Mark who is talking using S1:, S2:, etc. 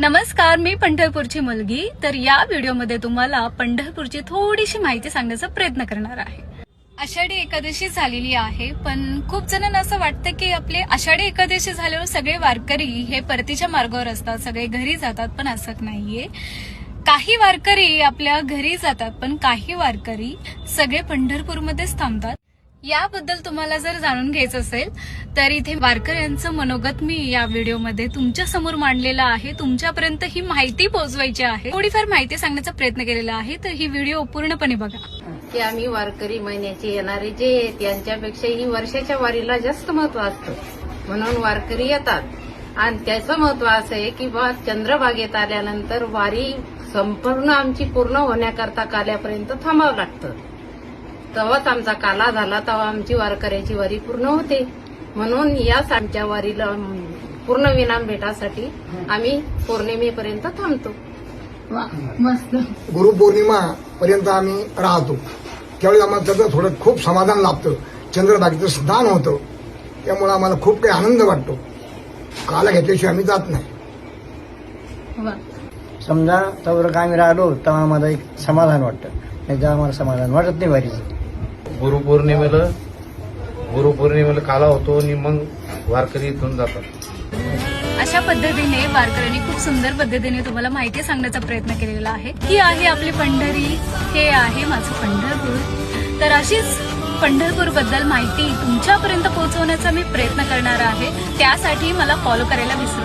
S1: नमस्कार, मी पंढरपूरची मुलगी. तर या व्हिडिओमध्ये तुम्हाला पंढरपूरची थोडीशी माहिती सांगण्याचा प्रयत्न करणार आहे. आषाढी एकादशी झालेली आहे, पण खूप जणांना असं वाटतं की आपले आषाढी एकादशी झाल्यावर सगळे वारकरी हे परतीच्या मार्गावर असतात, सगळे घरी जातात, पण असं नाहीये. काही वारकरी आपल्या घरी जातात, पण काही वारकरी सगळे पंढरपूरमध्येच थांबतात. याबद्दल तुम्हाला जर जाणून घ्यायचं असेल तर इथे वारकऱ्यांचं मनोगत मी या व्हिडिओमध्ये तुमच्या समोर मांडलेलं आहे. तुमच्यापर्यंत ही माहिती पोहोचवायची आहे, थोडीफार माहिती सांगण्याचा प्रयत्न केलेला आहे. तर ही व्हिडिओ पूर्णपणे बघा.
S2: की आम्ही वारकरी महिन्याचे येणारे जे त्यांच्यापेक्षाही वर्षाच्या वारीला जास्त महत्व असतं, म्हणून वारकरी येतात. आणि त्याचं महत्व असं आहे की बा चंद्रभागेत आल्यानंतर वारी संपूर्ण आमची पूर्ण होण्याकरता काल्यापर्यंत थांबावं लागतं. तेव्हाच आमचा काला झाला, तेव्हा आमची वारकऱ्याची वारी पूर्ण होते. म्हणून याच आमच्या वारीला पूर्ण विराम भेटासाठी आम्ही पौर्णिमेपर्यंत थांबतो.
S1: मस्त.
S3: गुरुपौर्णिमा पर्यंत आम्ही राहतो. त्यावेळी आम्हाला त्याचं थोडं खूप समाधान लाभतं. चंद्रभागेचं स्नान होतं, त्यामुळे आम्हाला खूप काही आनंद वाटतो. काला घेतल्याशिवाय आम्ही जात नाही.
S4: समजा तवर आम्ही राहिलो तेव्हा आम्हाला एक समाधान वाटतं, नाही तर आम्हाला समाधान वाटत नाही वारीचं.
S5: गुरुपौर्णिमेला काला होतो आणि मग वारकरी इथून जातात.
S1: अशा पद्धतीने वारकऱ्यांनी खूप सुंदर पद्धतीने तुम्हाला माहिती सांगण्याचा प्रयत्न केलेला आहे. ही आहे आपली पंढरी, हे आहे माझं पंढरपूर. तर अशीच पंढरपूर बद्दल माहिती तुमच्यापर्यंत पोहोचवण्याचा मी प्रयत्न करणार आहे. त्यासाठी मला फॉलो करायला विसरू